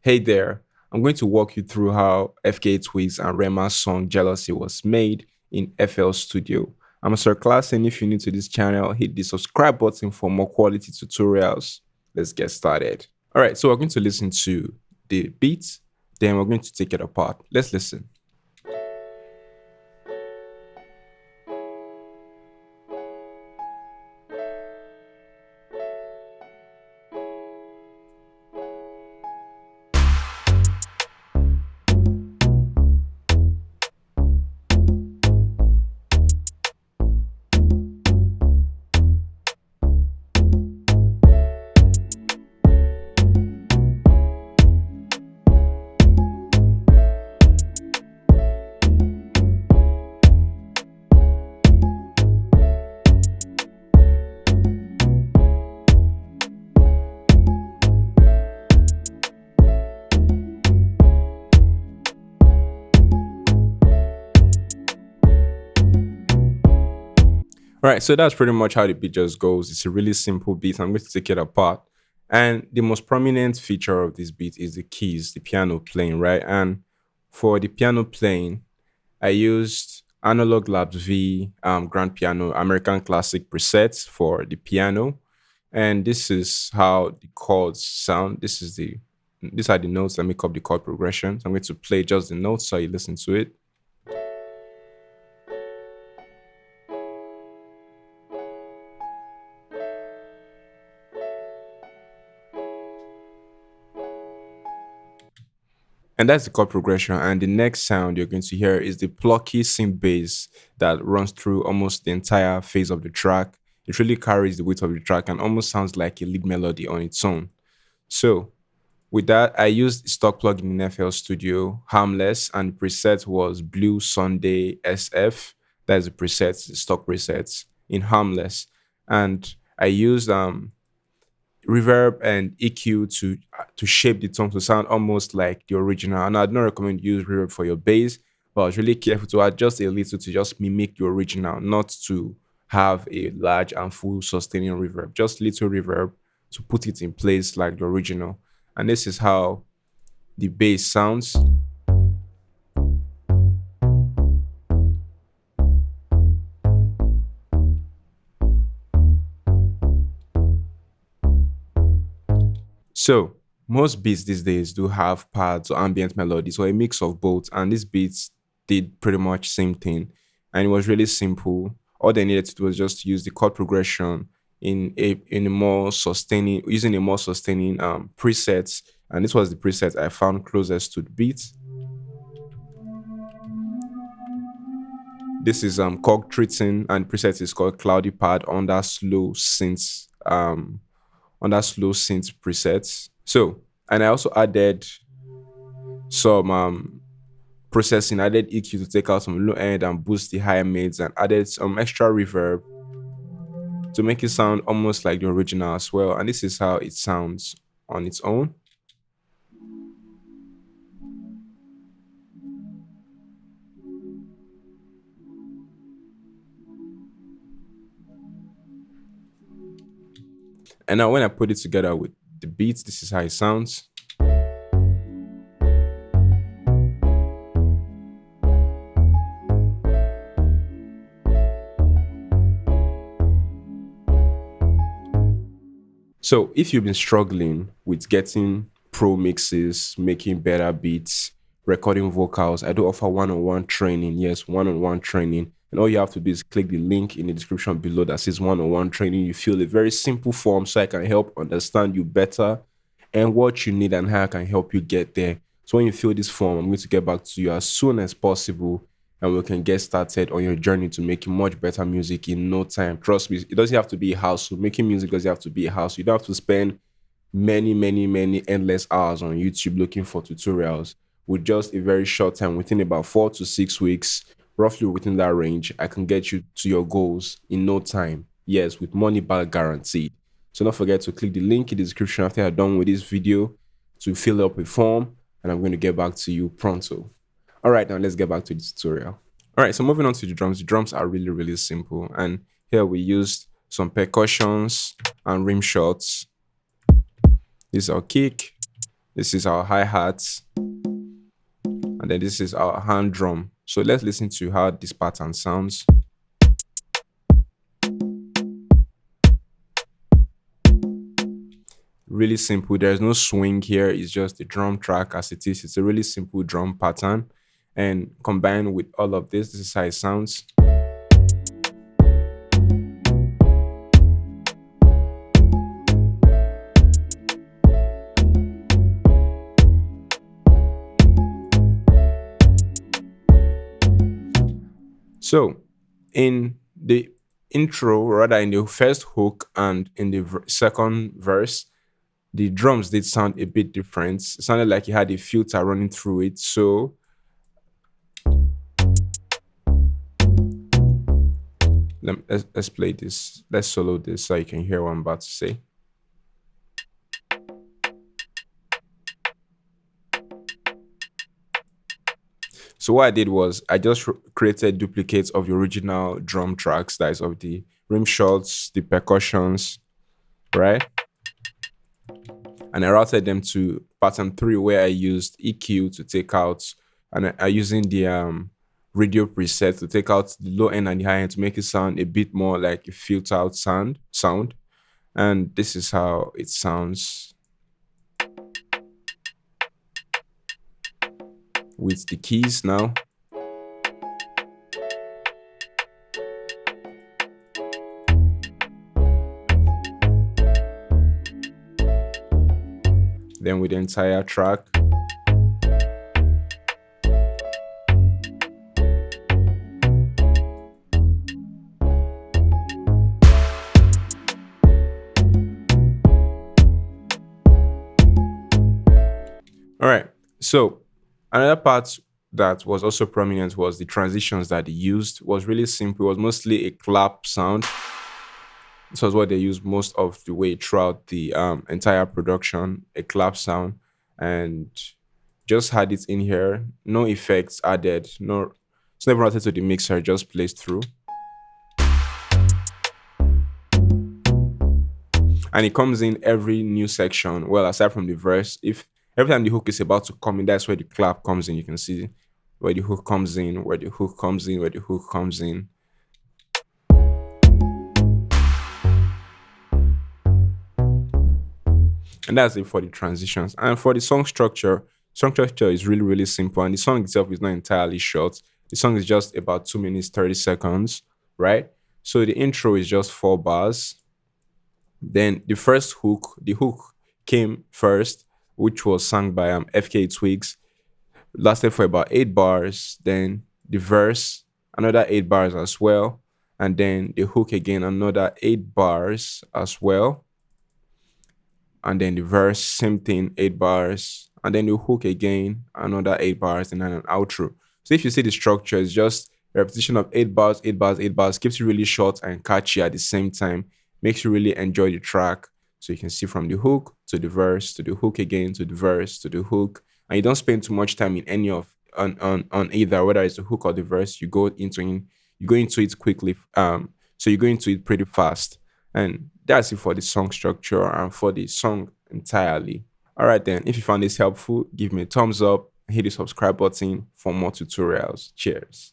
Hey there, I'm going to walk you through how FKA Twigs and Rema's song Jealousy was made in FL Studio. I'm Sir Class, and if you're new to this channel, hit the subscribe button for more quality tutorials. Let's get started. All right, so we're going to listen to the beat, then we're going to take it apart. Let's listen. All right, so that's pretty much how the beat just goes. It's a really simple beat. I'm going to take it apart. And the most prominent feature of this beat is the keys, the piano playing, right? And for the piano playing, I used Analog Labs V Grand Piano American Classic presets for the piano. And this is how the chords sound. These are the notes that make up the chord progression. So I'm going to play just the notes so you listen to it. And that's the chord progression. And the next sound you're going to hear is the plucky synth bass that runs through almost the entire phase of the track. It really carries the weight of the track and almost sounds like a lead melody on its own. So with that, I used stock plugin in FL Studio, Harmless, and the preset was Blue Sunday SF. That's the preset, the stock presets in Harmless. And I used reverb and EQ to shape the tone to sound almost like the original. And I'd not recommend you use reverb for your bass, but I was really careful to adjust a little to just mimic the original, not to have a large and full sustaining reverb, just little reverb to put it in place like the original. And this is how the bass sounds. So most beats these days do have pads or ambient melodies or a mix of both, and these beats did pretty much same thing, and it was really simple. All they needed to do was just use the chord progression in a more sustaining using a more sustaining presets, and this was the preset I found closest to the beat. This is cog treating, and preset is called Cloudy Pad under slow synth presets. So, and I also added some processing, added EQ to take out some low end and boost the higher mids, and added some extra reverb to make it sound almost like the original as well. And this is how it sounds on its own. And now when I put it together with the beats, this is how it sounds. So if you've been struggling with getting pro mixes, making better beats, recording vocals, I do offer one-on-one training. Yes, one-on-one training. And all you have to do is click the link in the description below that says one-on-one training. You fill a very simple form so I can help understand you better and what you need and how I can help you get there. So when you fill this form, I'm going to get back to you as soon as possible and we can get started on your journey to making much better music in no time. Trust me, it doesn't have to be a hustle. Making music doesn't have to be a hustle. You don't have to spend many endless hours on YouTube looking for tutorials. With just a very short time, within about 4 to 6 weeks, roughly within that range, I can get you to your goals in no time. Yes, with money back guaranteed. So don't forget to click the link in the description after you're done with this video to fill up a form, and I'm going to get back to you pronto. All right, now let's get back to the tutorial. All right, so moving on to the drums. The drums are really simple, and here we used some percussions and rim shots. This is our kick, This is our hi-hats, and then this is our hand drum. So let's listen to how this pattern sounds. Really simple. There's no swing here. It's just the drum track as it is. It's a really simple drum pattern. And combined with all of this is how it sounds. So in the intro, rather in the first hook and in the second verse, the drums did sound a bit different. It sounded like it had a filter running through it. So let's play this. Let's solo this so you can hear what I'm about to say. So what I did was I just created duplicates of the original drum tracks, that is of the rim shots, the percussions, right? And I routed them to pattern 3 where I used EQ to take out, and I using the radio preset to take out the low end and the high end to make it sound a bit more like a filter out sound. And this is how it sounds with the keys now. Then with the entire track. All right. So another part that was also prominent was the transitions that they used was really simple. It was mostly a clap sound. This was what they used most of the way throughout the entire production, a clap sound, and just had it in here. No effects added. No, it's never routed to the mixer. Just plays through, and it comes in every new section. Well, aside from the verse, if every time the hook is about to come in, that's where the clap comes in. You can see where the hook comes in, where the hook comes in, where the hook comes in. And that's it for the transitions. And for the song structure is really, really simple. And the song itself is not entirely short. The song is just about 2 minutes, 30 seconds, right? So the intro is just 4 bars. Then the first hook, the hook came first, which was sung by FKA Twigs, lasted for about 8 bars. Then the verse, another 8 bars as well. And then the hook again, another 8 bars as well. And then the verse, same thing, 8 bars, and then the hook again, another 8 bars, and then an outro. So if you see the structure, it's just a repetition of 8 bars, 8 bars, 8 bars, keeps it really short and catchy at the same time, makes you really enjoy the track. So you can see from the hook to the verse to the hook again to the verse to the hook, and you don't spend too much time in any of on either, whether it's the hook or the verse. You go into it quickly. So you go into it pretty fast. And that's it for the song structure and for the song entirely. All right, then, if you found this helpful, give me a thumbs up, hit the subscribe button for more tutorials. Cheers.